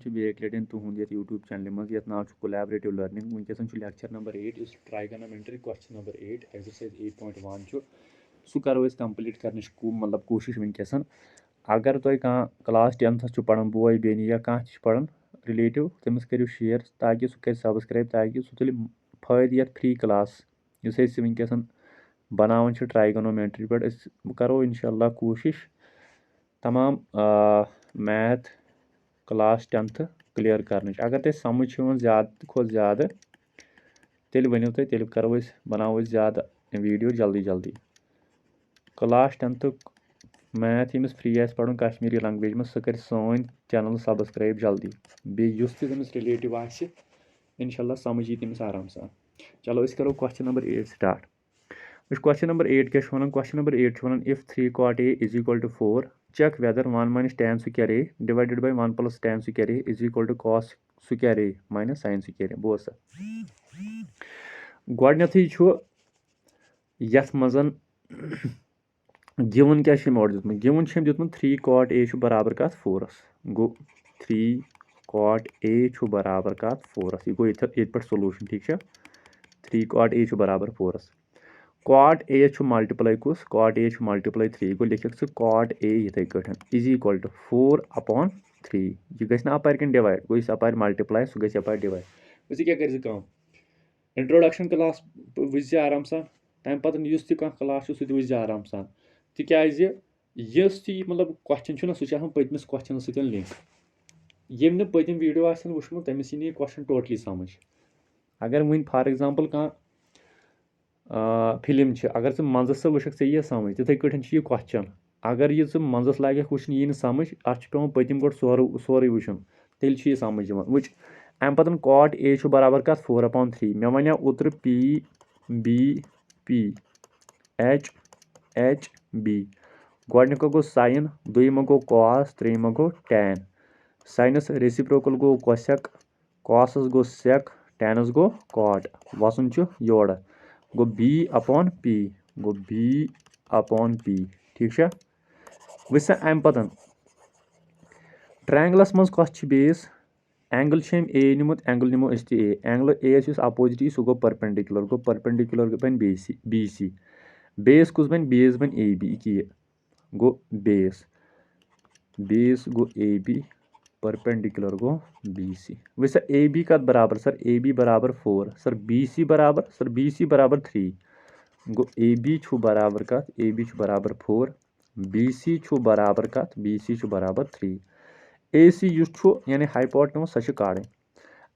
Bake लटन तुहद ये YouTube channel मज ये नाव कोलैबोरेटिव लर्निंग वनकस लेक्चर नंबर 8 इस ट्राइगोनोमेट्री क्वेश्चन नंबर 8 एक्सरसाइज 8.1 सह करो कंप्लीट कर मतलब कोशिश वनकस अगर तुम कह क्लास 10th पढ़ान बोय बेनी या कह पढ़ान रिलेटिव तमिस करो शेयर ताकि सह कर सब्सक्राइब ताकि सह तुल फायदे ये फ्री क्लास इस वनकस बनान ट्राइगोनोमेट्री पे करो इंशाल्लाह कोशिश तमाम मैथ क्लास 10th क्लियर कर अगर तुम समझ ज़्यादा खुद ज़्यादा तेल वनो तुम तेल करो बनाओ ज़्यादा वीडियो जल्दी जल्दी क्लास 10th मैथ यमिस फ्री पढ़न कश्मीरी लैंग्वेज में सह कर सोन चैनल सब्सक्राइब जल्दी बेस तमिस रिलेटिव इंशाल्लाह समझ यी तमिस आराम सान चलो करो question number 8 start question number 8 क्या question number 8 one if 3 cot a is equal to 4 check whether 1 minus tan square a divided by 1 plus tan square a is equal to cos square a minus sin square a बोस गोडनेथै यथ मजन given क्या दितमुत given दितमुत 3 cot a बराबर कत 4 गो 3 cot a बराबर कत 4 यह गो ये पे सोलूशन ठीक है 3 cot a बराबर 4 cot a मल्टीप्लाई कुस cot a मल्टीप्लाई 3 गो लिख cot a इथे कटन इज इक्वल टू 4 upon 3 यह गि अपार कन डिवाइड गो इस अपार मल्टीप्लाई सह गि अपार डिवाइड क्या कर इंट्रोडक्शन क्लास वुझ आराम सान तम पे क्लास सह वुझ आराम सान तिज मतलब क्वेश्चन सह पतमिस क्वेश्चन सत लिंक यम पतम वीडियो वुचमुत तमिस यी क्वेश्चन टोटली समझ अगर वन फॉर एग्जांपल कह फिल्म अगर ज मंजस वुक यी समझ तिथे कटन यह क्वेश्चन अगर यह मंजस लाग वुचन यी समझ अत पे पतम गो सोरे वुचन तेल यह समझ वुच अम पतन cot a बराबर कत 4 upon 3 मे वन ओतर p b p h h b गोडनिक गो साइन दुम गो cos त्रेयम गो tan साइनस रेसिप्रोकल गो cosec cosस गो sec tanस गो cot वसन योर गो b upon p ठीक है वह अम पतन ट्रायंगलस मज कस बेस एंगल ए निमुत एंगल निमो अस ए एंगल ए अपोजिट सह गो परपेंडिकुलर बन बी सी बेस कुस बन बेस बन ए बी यह गो बेस गो ए बी परपेंडिकुलर गो बी सी वह ए बी कत बराबर सर ए बी बराबर 4 सर बी सी बराबर 3 गो ए बी बराबर कत ए बी बराबर 4 बी सी बराबर कत बी सी बराबर 3 ए सी यानी हाइपोटेनस सह कड़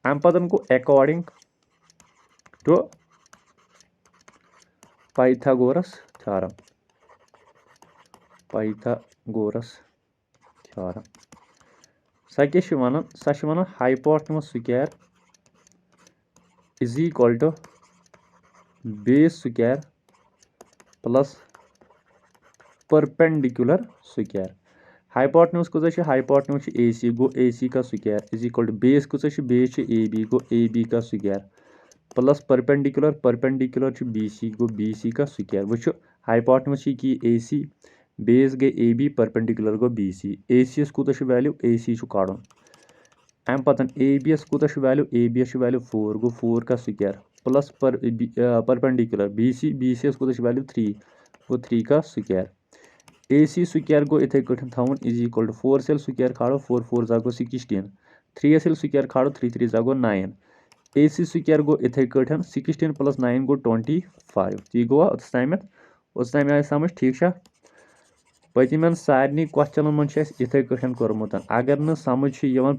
अम पतन गो अकॉर्डिंग टू पाइथागोरस थ्योरम सह क्या वन hypotenuse square is equal to base square plus perpendicular square hypotenuse कुछ हाइपोटेनस ए सी गो ए सी का square is equal to base कुछ बेस ए बी गो ए बी का square plus perpendicular B C गो B C का square वह hypotenuse की ए सी बेस गई ए बी परपेंडिकुलर गो बी सी ए सी कूत वैल्यू ए सी कड़न अम पतन ए बी एस कूत वैल्यू ए बी एस वैल्यू 4 गो 4 का square plus perpendicular B C कूत वैल्यू 3 गो 3 का स्क्वायर ए सी स्क्वायर गो इथे कटन थवन इज इक्वल टू 4 सेल स्क्वायर खाड़ो 4 4 जा गो 16 3 सेल स्क्वायर खाड़ो 3 3 जा गो 9 ए सी स्क्वायर गो इथे कटन 16 प्लस 9 गो 25 यह गो उस आय समझ ठीक है पतमें सारे क्वेश्चन मज इथे कटन कोर्मुत अगर न समझ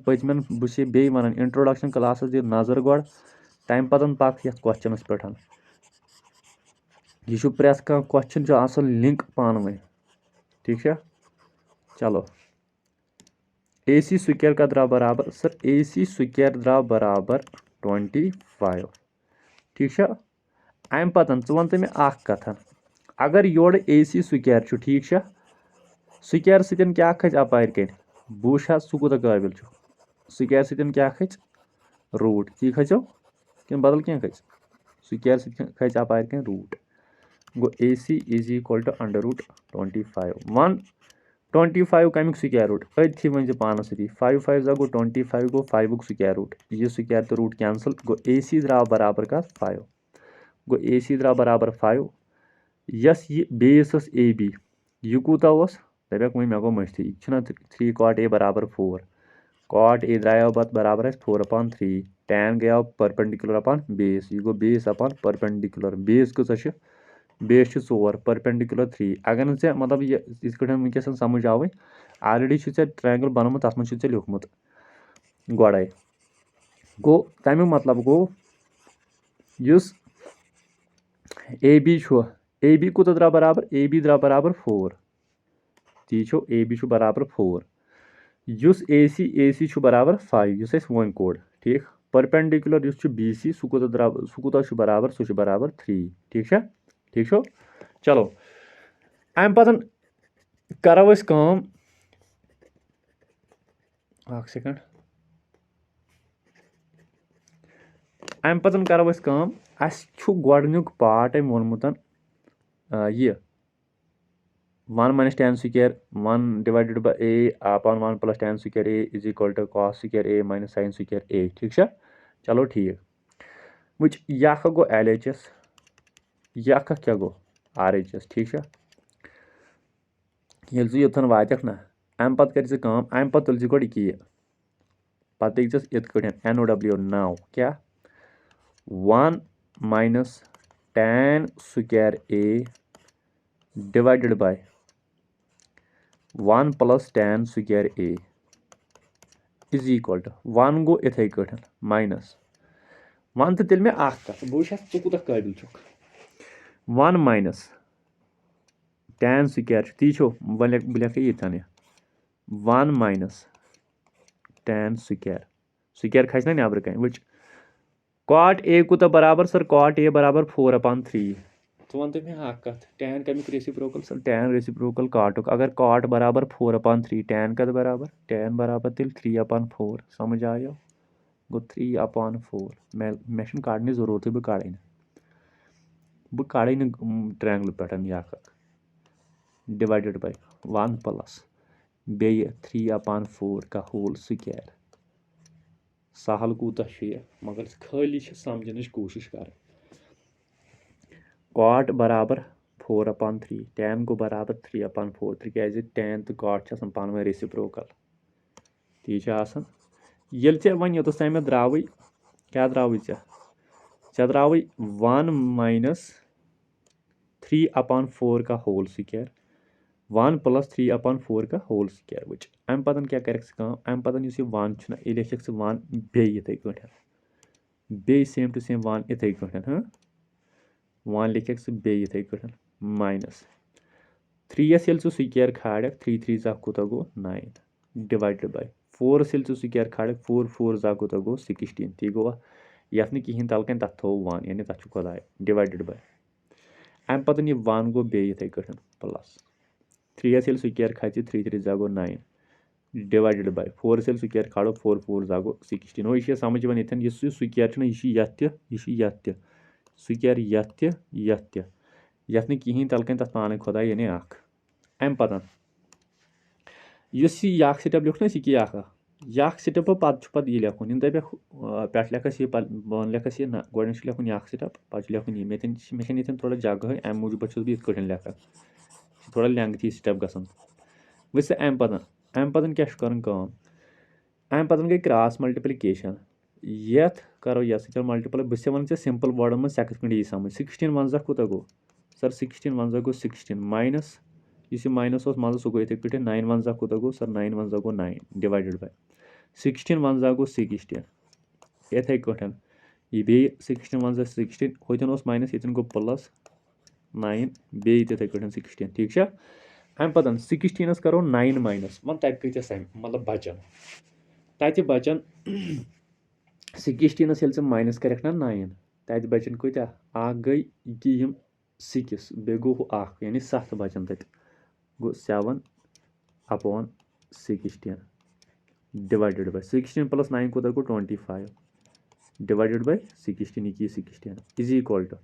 पतमें बस बे वन इंट्रोडक्शन क्लास दि नजर गो तम पतन पक ये क्वेश्चन पे यह प्रैत कह क्वेश्चन लिंक पान वन ठीक है चलो ए सी स्क्वायर का द्रा बराबर सर ए सी स्क्वायर द्रा बराबर 25 ठीक है अम पतन वन तो मे कथ अगर योर ए सी स्क्वायर ठीक है स्क्वायर सतन क्या खच अपार कन बुश सह कूत काबिल स्क्वायर सतन क्या खच रूट ती खचो कि बदल क्या खच स्क्वायर सत खच अपार कन रूट गो A C is equal to under root 25 वन 25 कमिक स्क्वायर रूट अथी वन पानस सती 5 5 गो 25 गो 5 स्क्वायर रूट यह स्क्वायर तो रूट कैंसल गो AC द्राव बराबर का 5 गो AC द्राव बराबर 5 यस ये बेस AB यह कूता दपक वह मे गो मश्ती यह 3 cot A बराबर 4 cot A द्राव पत बराबर 4/3 tan गया परपेंडिकुलर अपन बेस यह गो बेस अपन परपेंडिकुलर बेस कस बेस 4 परपेंडिकुलर 3 अगर ना मतलब इस वनकस समझ आवे ऑलरेडी ट्रायंगल बनोमुत तथ मज लिखमुत गोड़े गो तमिक मतलब गो युस AB AB कूत द्राव बराबर AB द्राव बराबर 4 ती AB बराबर 4 युस AC बराबर 5 युस वन कोड ठीक परपेंडिकुलर युस BC सह बराबर 3 ठीक ठीक चलो अम पतन करो अस काम एक सेकंड अम पतन करो अस काम अस गोडनुक पार्ट अम वोनमुत यह 1 - tan square 1 divided by A upon 1 + tan square A is equal to cos square A - sin square A ठीक चलो ठीक वुच यह गो LHS यह क्या गो RHS ठीक ये योथन वातक ना अम पत कर अम पत तुल गोड यह पत इत NOW 9 क्या 1 - tan square A divided by 1 + tan square A is equal to 1 गो इथे कट माइनस वन तो तेल मे कत बह कूत काबिल 1 - tan स्क्वायर ती बह लिख ये 1 - tan स्क्वायर स्क्वायर खस ना नबर कन वुच cot A कूत बराबर सर cot A बराबर 4/3 तो वन तो मे कत tan कमिक रेसिप्रोकल सर tan रेसिप्रोकल cotक अगर cot बराबर 4/3 tan कत बराबर tan बराबर तेल 3/4 समझ आयो गो 3/4 मे कड़न जरूरत बह कड़े ट्रायंगल पे यह डिवाइडेड बाय 1 + बे 3/4 का होल स्क्वायर सहल कूत मगर खाली समझन कोशिश कर cot बराबर 4/3 tan गो बराबर 3/4 तिकाज tan तो cot पान वन रेसिप्रोकल ती ये वन योतस ताम द्राव क्या द्राव द्राव 1 - 3/4 का होल स्क्वायर 1 + 3/4 का होल स्क्वायर वुच अम पतन क्या कर अम पतन इस 1 यह लिख 1 बे इथे बे सेम टू सेम 1 इथे 1 लिख बे इथे माइनस 3s ये स्क्वायर खाड़ 3 3 जा कूत गो 9 डिवाइडेड बाय 4s ये स्क्वायर खाड़ 4 4 जा कूत गो 16 ती गो ये कहें तलकन तथ थो 1 यानी तथ खुदाय डिवाइडेड बाय अम पतन यह 1 गो बे इथे प्लस 3s ये स्क्वायर खच 3 3 जा गो 9 डिवाइडेड बाय 4s ये स्क्वायर खाड़ो 4 4 जा गो 16 वो यह समझ वन ये स्क्वायर यह स्क्वायर यथ कहें तलकन तथ पान खुदाय यानी अम पतन यह स्टेप लिख ना यह स्टेप पत यह लिखुन इन दप पे लिखस यह बन लिखस यह ना गो लिखुन यह स्टेप पे लिखुन यह मे थोड़ा जगह अम मूजूब बस बह लिखा थोड़ा लेंथी स्टेप गसान वह अम पतन क्या कर अम पतन गई क्रॉस मल्टीप्लिकेशन यथ करो यह मल्टीपल बस वन सिंपल वर्डन मज सेकंड यी समझ 16 वन कूत गो सर 16 वन गो 16 माइनस इस माइनस मज सह गो इथे पे 9 वन कूत गो सर 9 वन गो 9 डिवाइडेड बाय 16 वन गो 16 इथे यह बे 16 वन 16 होतन माइनस ये गो प्लस 9 बे तिथे 16 ठीक अम पतन 16 करो 9 माइनस वन तब कत मतलब बचन तत बचन 16 ये माइनस कर ना 9 तत बचन कूत्या गई यम 6 बे गो यानी 7 बचन तत गो 7/16 डिवाइडेड बाय 16 + 9 कूत गो 25 डिवाइडेड बाय 16 यह 16 इज इक्वल टू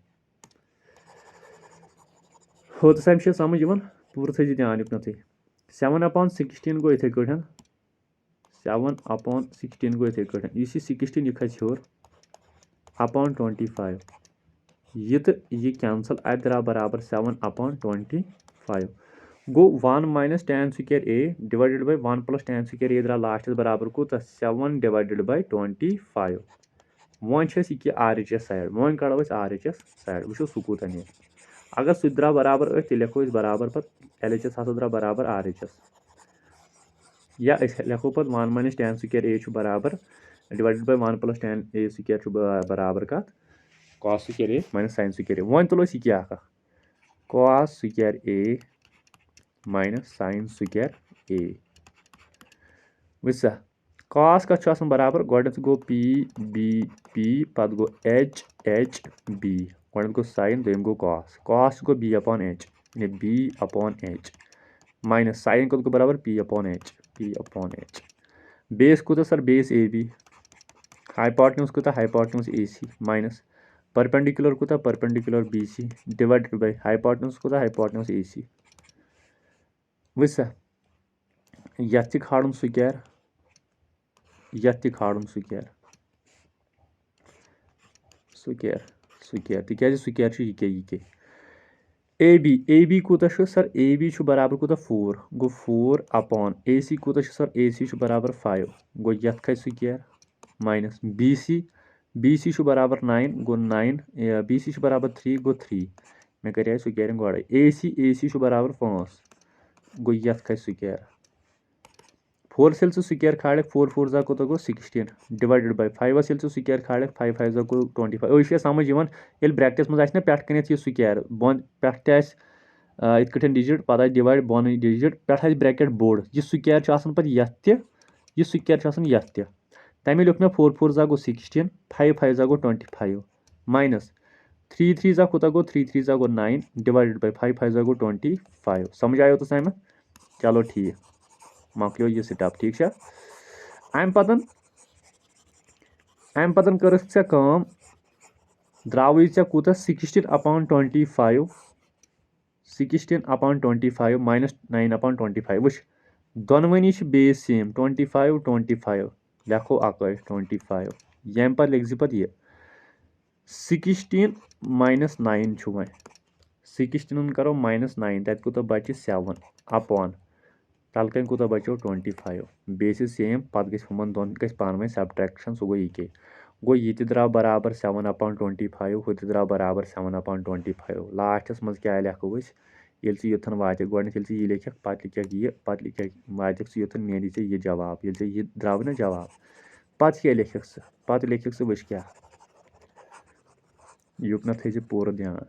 हो तो समझ पूरा थी ध्यान युकन 7/16 गो इथे कटन 7/16 गो इथे कटन इस 16 यह खस हर अपॉन 25 यह तो यह कैंसल अत द्राव बराबर 7/25 गो 1 - tan square a divided by 1 + tan square a द्राव लास्ट बराबर कूत 7/25 वो यह RHS साइड वो कड़ो RHS साइड वो सह कूत नी अगर सह द्राव बराबर अथ लिखो बराबर पे LHS हसा द्राव बराबर RHS या लिखो पे 1 - tan स्क्वायर a बराबर divided by 1 + tan a square बराबर कत cos square a - sin square a वो तुलो यह क्या cos square a - sin square a वह cos कत बराबर गोड गो p b p पत गो h h b गोड गो sin दोम गो cos गो b/h यानी b/h माइनस sin कत गो बराबर p/h बेस कूत सर बेस ab हाइपोटेन्यूज कूत हाइपोटेन्यूज ac माइनस परपेंडिकुलर कूत perpendicular bc divided by hypotenuse कूत हाइपोटेन्यूज ac वह यथ खाड़न स्क्वायर यथ खाड़न स्क्वायर स्क्वायर स्क्वायर तिक स्क्वायर यह AB कूत सर AB बराबर कूत 4 गो 4 AC कूत सर AC बराबर 5 गो यथ खस स्क्वायर माइनस BC बराबर 9 गो 9 BC बराबर 3 गो 3 मे कर स्क्वायरिंग गोड़े AC बराबर 5 गो यथ खस स्क्वायर 4 से स्क्वायर खाड़ 4 4 जा कोत गो 16 डिवाइडेड बाय 5 से स्क्वायर खाड़ 5 5 जा गो 25 समझ ये ब्रैकेटस मज ना पे कन स्क्वायर बन पे इत कठन डिजिट पता डिवाइड बन डिजिट पे ब्रैकेट बोर्ड यह स्क्वायर पे यथ यह स्क्वायर यथ तमें लिख मे 4 4 जा गो 16 5 5 जा गो 25 माइनस 3 3 जा कोत गो 3 3 जा गो 9 डिवाइडेड बाय 5 5 जा गो 25 समझ आयो तो सम चलो ठीक मकलो यह स्टेप ठीक है अम पतन कर द्राव कूत 16/25 16/25 माइनस 9/25 वुच दोनवनी बेस सेम 25 25 लिखो 25 यम पे लिख पे यह 16 - 9 वो 16 करो -9 तत कूत बच 7 अपॉन तल कन कूत बचो 25 बेस सेम पत गन दोन पान सब्ट्रैक्शन सह गो यह गो यह द्राव बराबर 7/25 हु द्राव बराबर 7/25 लास्टस मज क्या लिखो ये युथन वात गोड यह लिख पे लिख वात युथन नेरी यह जवाब ये द्राव ना जवाब पे क्या लिख पे लिख वुच क्या युकन थे पूरा ध्यान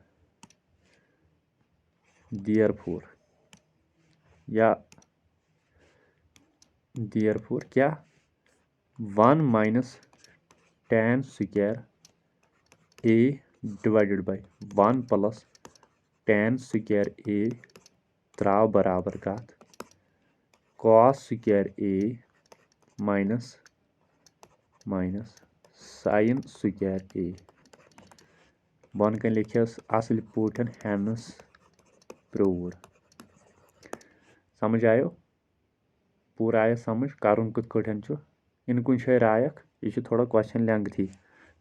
देयरफॉर या देयरफॉर क्या 1 - tan square a divided by 1 + tan square a द्राव बराबर कत cos square a minus sin square a बन कन लिखस असल पोटन हैंस प्रूव समझ आयो पूरा आया समझ करुन कत कठन इन कुछ रायक यह थोड़ा क्वेश्चन लेंथी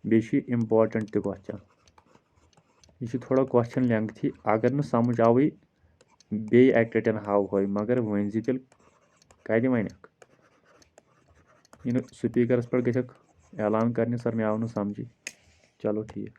बे इम्पोर्टेंट क्वेश्चन यह थोड़ा क्वेश्चन लेंथी अगर न समझ आवी बे अक लटन हाव मगर वन तेल कत वनक इन स्पीकर पे गक ऐलान करने सर मे आव न समझी चलो ठीक।